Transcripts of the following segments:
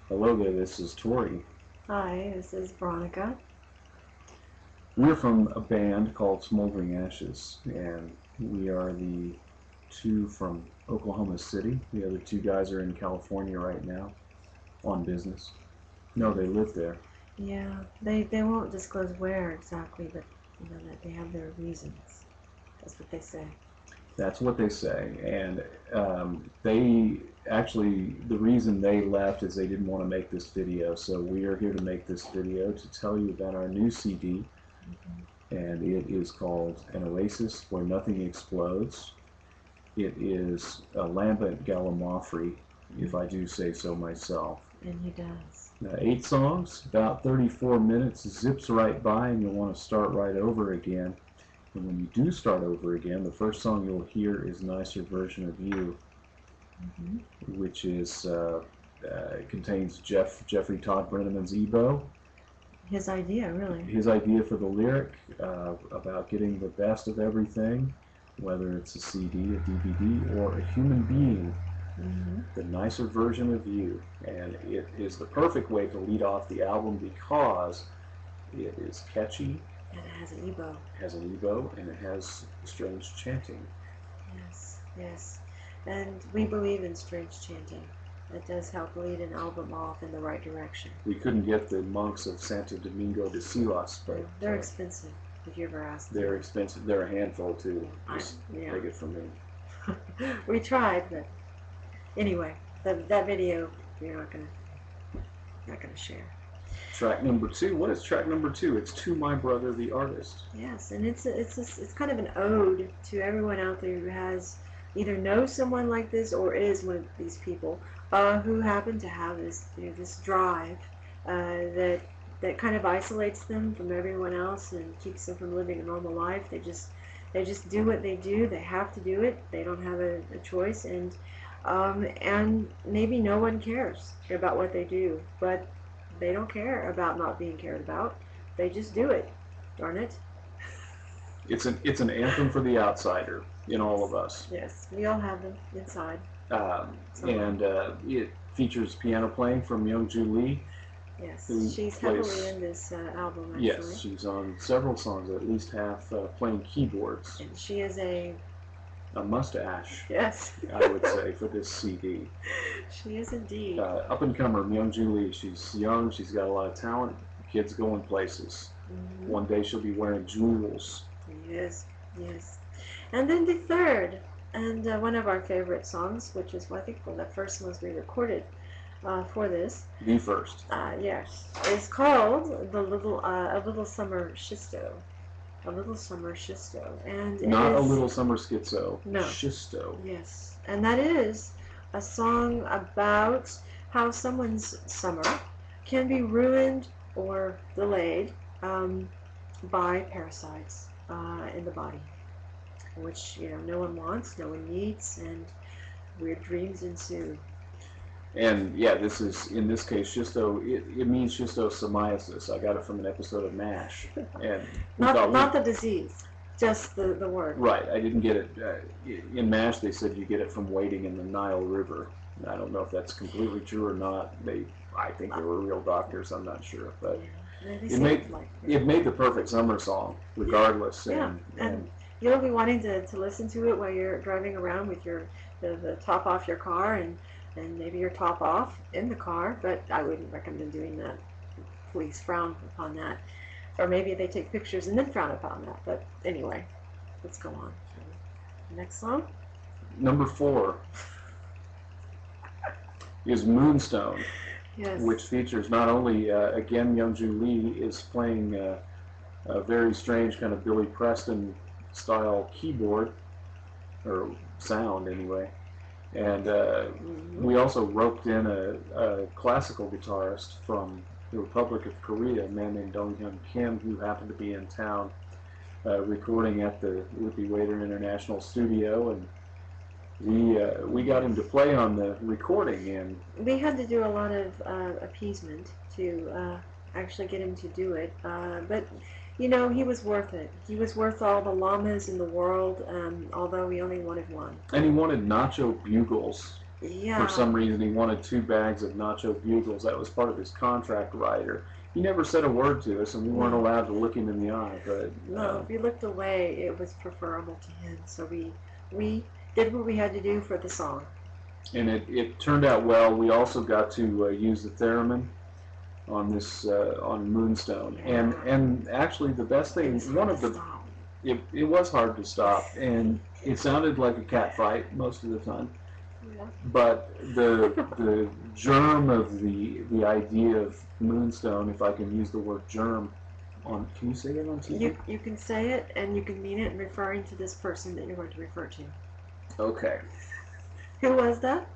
Hello there, this is Tory. Hi, this is Veronica. We're from a band called Smoldering Ashes, and we are the two from Oklahoma City. The other two guys are in California right now on business. No, they live there. Yeah, they won't disclose where exactly, but you know that they have their reasons. That's what they say. That's what they say, and they actually, the reason they left is they didn't want to make this video, so we are here to make this video to tell you about our new CD, and it is called An Oasis Where Nothing Explodes. It is a Lambent Gallimaufry, if I do say so myself. And he does. 8 songs, about 34 minutes, zips right by, and you'll want to start right over again. And when you do start over again, the first song you'll hear is Nicer Version of You, which is contains Jeffrey Todd Brenneman's EBO. His idea, really. His idea for the lyric about getting the best of everything, whether it's a CD, a DVD, or a human being. The nicer version of you, and it is the perfect way to lead off the album because it is catchy. And it has an EBO. It has an EBO, and it has strange chanting. Yes, yes. And we believe in strange chanting. It does help lead an album off in the right direction. We couldn't get the monks of Santo Domingo de Silos, but they're expensive, if you ever ask them. They're expensive. They're a handful, too. Just yeah. take it from me. We tried, but anyway, that video we're not gonna share. Track number 2. What is track number 2? It's To My Brother the Artist. Yes, and it's kind of an ode to everyone out there who has either knows someone like this or is one of these people who happen to have this this drive that kind of isolates them from everyone else and keeps them from living a normal life. They just do what they do. They have to do it. They don't have a choice, and maybe no one cares about what they do, but they don't care about not being cared about. They just do it. Darn it. It's an anthem for the outsider in all of us. Yes, we all have them inside. And it features piano playing from Youngju Lee. Yes, she's heavily in this album, actually. Yes, she's on several songs, at least half playing keyboards. And she is a mustache, yes, I would say, for this CD. She is indeed. Up-and-comer Youngju Lee. She's young, she's got a lot of talent. Kids going places. One day she'll be wearing jewels. Yes, yes. And then the third, and one of our favorite songs, which is, I think, one of the first ones we recorded for this. The first. Yes. It's called A Little Summer Schisto. A Little Summer Schisto. And not A Little Summer Schizo. No. Schisto. Yes. And that is a song about how someone's summer can be ruined or delayed by parasites in the body, which no one wants, no one needs, and weird dreams ensue. And yeah, this is, in this case, schisto. It means schistosomiasis. I got it from an episode of MASH. And not the disease, just the word. Right. I didn't get it. In MASH, they said you get it from wading in the Nile River. I don't know if that's completely true or not. I think they were real doctors. I'm not sure, but it made the perfect summer song, regardless. Yeah. And you'll be wanting to listen to it while you're driving around with the top off your car and maybe your top off in the car, but I wouldn't recommend doing that. Police frown upon that. Or maybe they take pictures and then frown upon that. But anyway, let's go on. Next song? Number 4 is Moonstone, yes. Which features not only, again, Youngju Lee is playing a very strange kind of Billy Preston style keyboard, or sound anyway. And we also roped in a classical guitarist from the Republic of Korea, a man named Dong-hyun Kim, who happened to be in town recording at the Lippy Waiter International Studio, and we got him to play on the recording. And we had to do a lot of appeasement to actually get him to do it, but he was worth it. He was worth all the llamas in the world, although he only wanted one. And he wanted nacho bugles. Yeah. For some reason, he wanted 2 bags of nacho bugles. That was part of his contract rider. He never said a word to us, and we weren't allowed to look him in the eye. But no, if we looked away, it was preferable to him. So we did what we had to do for the song. And it turned out well. We also got to use the theremin on this on Moonstone, Yeah. and actually the best thing, one of the it was hard to stop, and it sounded like a cat fight most of the time. Yeah. But the germ of the idea of Moonstone, if I can use the word germ, on can you say it on TV? You can say it and you can mean it, referring to this person that you're going to refer to. Okay. Who was that?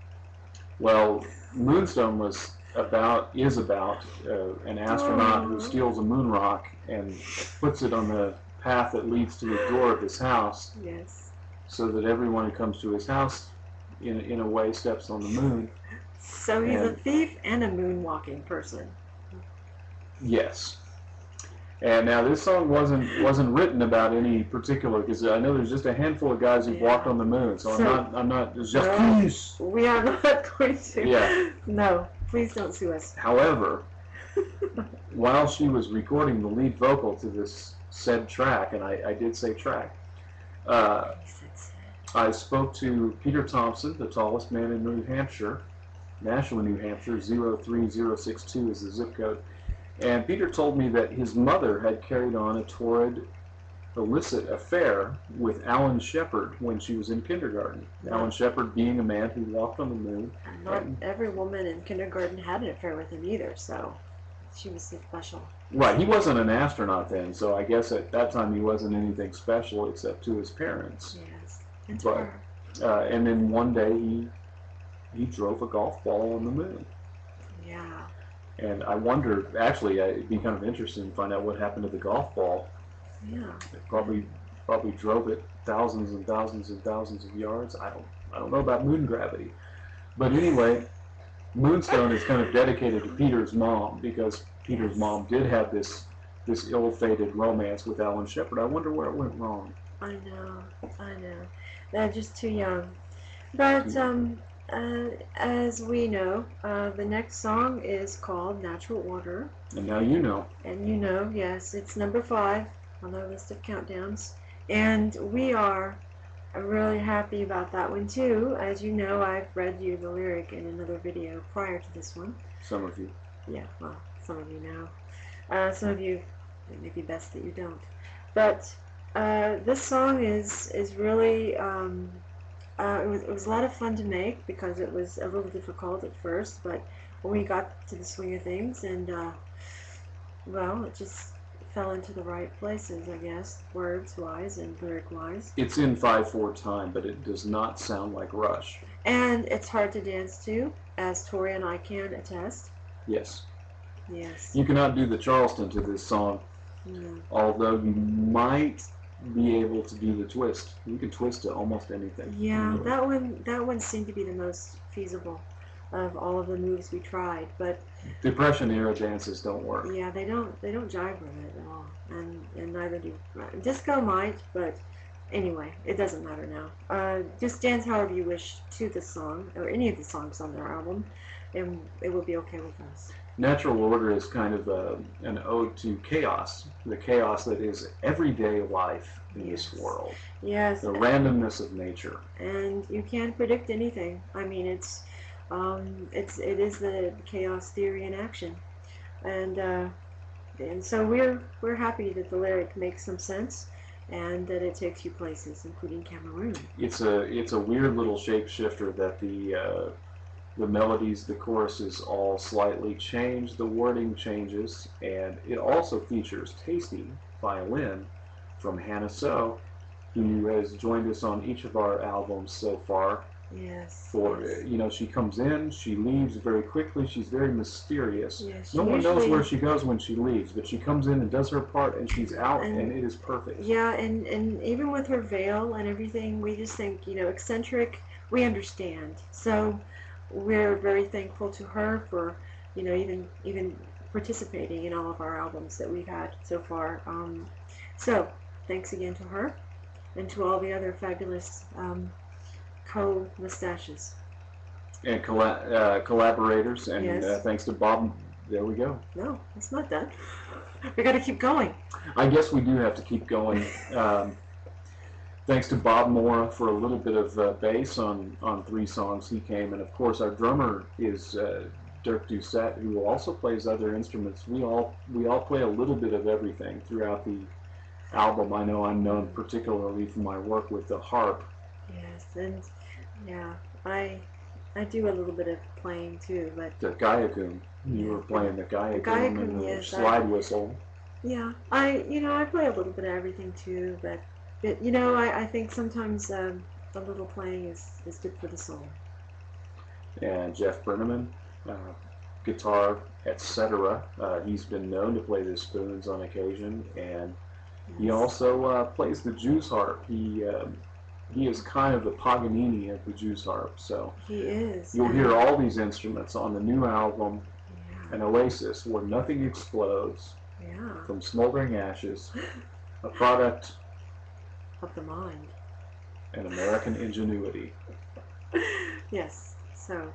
Well, Moonstone is about an astronaut who steals a moon rock and puts it on the path that leads to the door of his house. Yes. So that everyone who comes to his house, in a way, steps on the moon. So he's a thief and a moonwalking person. Yes. And now this song wasn't written about any particular, because I know there's just a handful of guys who've walked on the moon. So I'm not. It's just peace. We are not going to. Yeah. No, please don't sue us. However, while she was recording the lead vocal to this said track, and I did say track, I spoke to Peter Thompson, the tallest man in New Hampshire, Nashua, New Hampshire. 03062 is the zip code. And Peter told me that his mother had carried on a torrid, illicit affair with Alan Shepard when she was in kindergarten. Yeah. Alan Shepard being a man who walked on the moon. And not every woman in kindergarten had an affair with him either, so she was special. Right, he wasn't an astronaut then, so I guess at that time he wasn't anything special except to his parents. Yes, and to her. And then one day he drove a golf ball on the moon. Yeah. And I wonder, actually, it'd be kind of interesting to find out what happened to the golf ball. Yeah. It probably drove it thousands and thousands and thousands of yards. I don't know about moon gravity, but anyway, Moonstone is kind of dedicated to Peter's mom, because Peter's mom did have this ill-fated romance with Alan Shepard. I wonder where it went wrong. I know. They're just too young. But as we know, the next song is called Natural Order. And now you know. And you know, yes, it's number 5 on our list of countdowns. And we are really happy about that one too. As you know, I've read you the lyric in another video prior to this one. Some of you. Yeah, well, some of you know. Some of you, it may be best that you don't. But this song is really... it was a lot of fun to make, because it was a little difficult at first, but when we got to the swing of things, and well, it just fell into the right places, I guess, words-wise and lyric-wise. It's in 5/4 time, but it does not sound like Rush. And it's hard to dance to, as Tory and I can attest. Yes. Yes. You cannot do the Charleston to this song, although you might be able to do the twist. You can twist to almost anything. Yeah, that one seemed to be the most feasible of all of the moves we tried, but Depression era dances don't work. yeah, they don't jive with it at all, and neither do disco might, but anyway, it doesn't matter now. Just dance however you wish to the song, or any of the songs on their album, and it will be okay with us. Natural Order is kind of an ode to chaos, the chaos that is everyday life in this world. Yes. The randomness of nature. And you can't predict anything. I mean, it is the chaos theory in action, and so we're happy that the lyric makes some sense, and that it takes you places, including Cameroon. It's a weird little shapeshifter that the melodies, the choruses all slightly change, the wording changes, and it also features tasty violin from Hannah So, who has joined us on each of our albums so far. Yes. She comes in, she leaves very quickly, she's very mysterious. Yes, no one knows where she goes when she leaves, but she comes in and does her part, and she's out, and it is perfect. Yeah, and even with her veil and everything, we just think, eccentric, we understand. So we're very thankful to her for, even participating in all of our albums that we've had so far. So thanks again to her, and to all the other fabulous co-mustaches. and collaborators, and Yes. thanks to Bob. There we go. No, it's not done. We got to keep going. I guess we do have to keep going. Thanks to Bob Mora for a little bit of bass on 3 songs he came, and of course our drummer is Dirk Doucette, who also plays other instruments. We all play a little bit of everything throughout the album. I know I'm known particularly for my work with the harp. Yes, and yeah, I do a little bit of playing too, but The Gaiakum. You were playing the Gaiakum Gaiakum, and the yes, slide whistle. yeah, I play a little bit of everything too, but I think sometimes a little playing is good for the soul. And Jeff Brenneman, guitar, etc. He's been known to play the spoons on occasion, and he Yes. also plays the Jew's harp. He is kind of the Paganini of the Jew's harp. So He is. you'll hear all these instruments on the new album, Yeah, an Oasis, Where Nothing Explodes, yeah, from Smoldering Ashes, a product of the mind. and American ingenuity. Yes. So,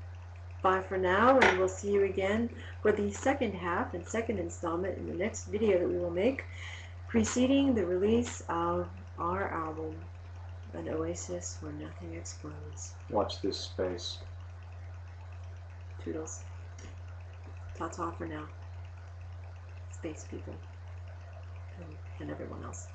bye for now, and we'll see you again for the second half and second installment in the next video that we will make, preceding the release of our album, An Oasis Where Nothing Explodes. Watch this space. Toodles. Ta-ta for now. Space people. And everyone else.